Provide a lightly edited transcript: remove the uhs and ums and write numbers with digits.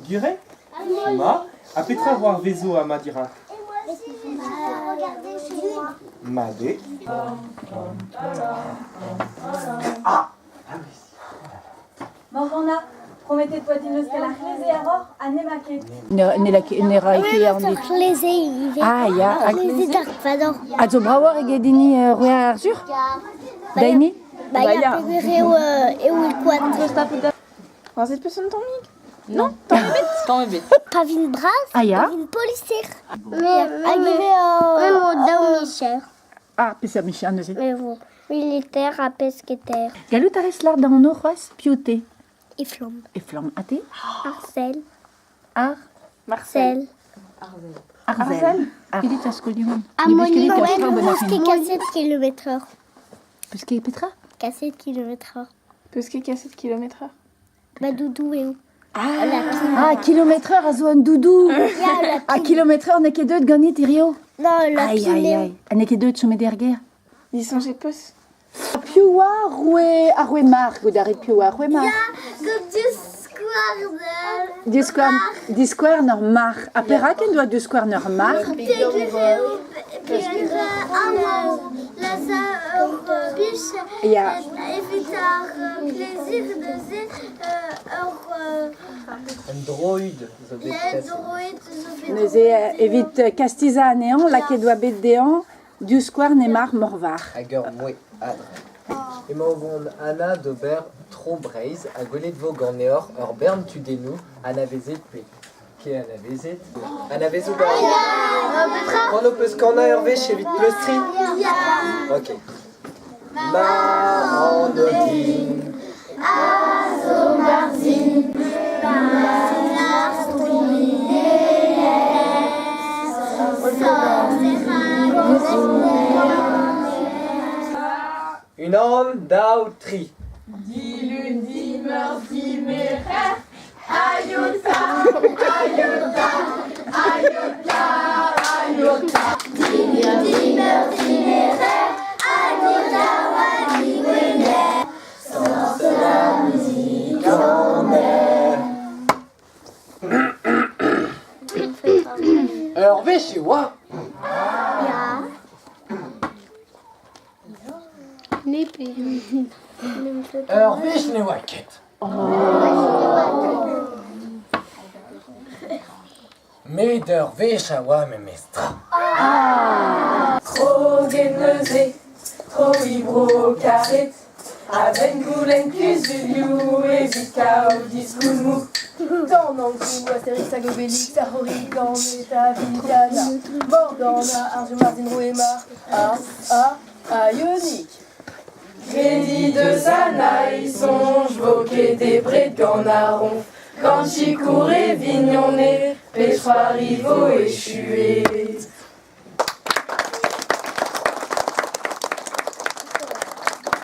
Guré? Ma. A petra voir vezo a ma dira? Made. Morgana, promette poitinos que la chleze error a nemaket. Nera ike an dit. Ah, ja. A zo brawar egedini roe arzur? Daini? Baia pegureu il quad. Was ist bisschen Tommy? Non, tant bébé. Pavin bras, Ah, ja? pavin polister. Même au Michel. Ah, pesa michi an eus. Mais bon, militaire à pesqueter. Galou tares lar da an oc'hoaz piote. Et flamme. E flam ate? Arcel. Ar? Marcel. Arzel. Pedet a skolioun. Ammonium, plus que 7 km/h. Peus ket petra? 7 km/h. Plus que 7 km/h. Bah doudou et où? Ah, kilometreur a zo an doudou. A kilometreur ne ket deut ganit irio. Non, la Ai, ai, ai. A ne ket deut chome derger. Ils sont chez Puss. Pioa a roe mar, goudaret pioa a roe mar. Du square nor mar. A perak en doa du square nor mar. Ja. Un droïde. Neuze evit kastiza anean, la ket doa bet dean, du square ne mar morvar. Hag ur moe adre. Ema o vont Anna d'ober tro breiz a gwelet vo ganeor ur bern tu denou anavezet pe. Ke anavezet? Anavezo bern. Prends peus kanda ur vech evit pleustri? Ok. Ma an odin. Une âme d'au tri. Ur vech e oa. Ur vech ne oa ket. Met ur vech a oa me mestra. Trop geneuze, trop ibro karet. Aven goulen kuzuliou e vika o diskoun mou. Dans an kou Astérix a Gobélix a Horrigan et a Viliana. Bordana, Arjou Martin Rouemar, a Ionique. Crédit de Sanaï, songe, voquet des brés de Ganaron. Quand Chicour et Vignonnet, pêchera rivaux échués.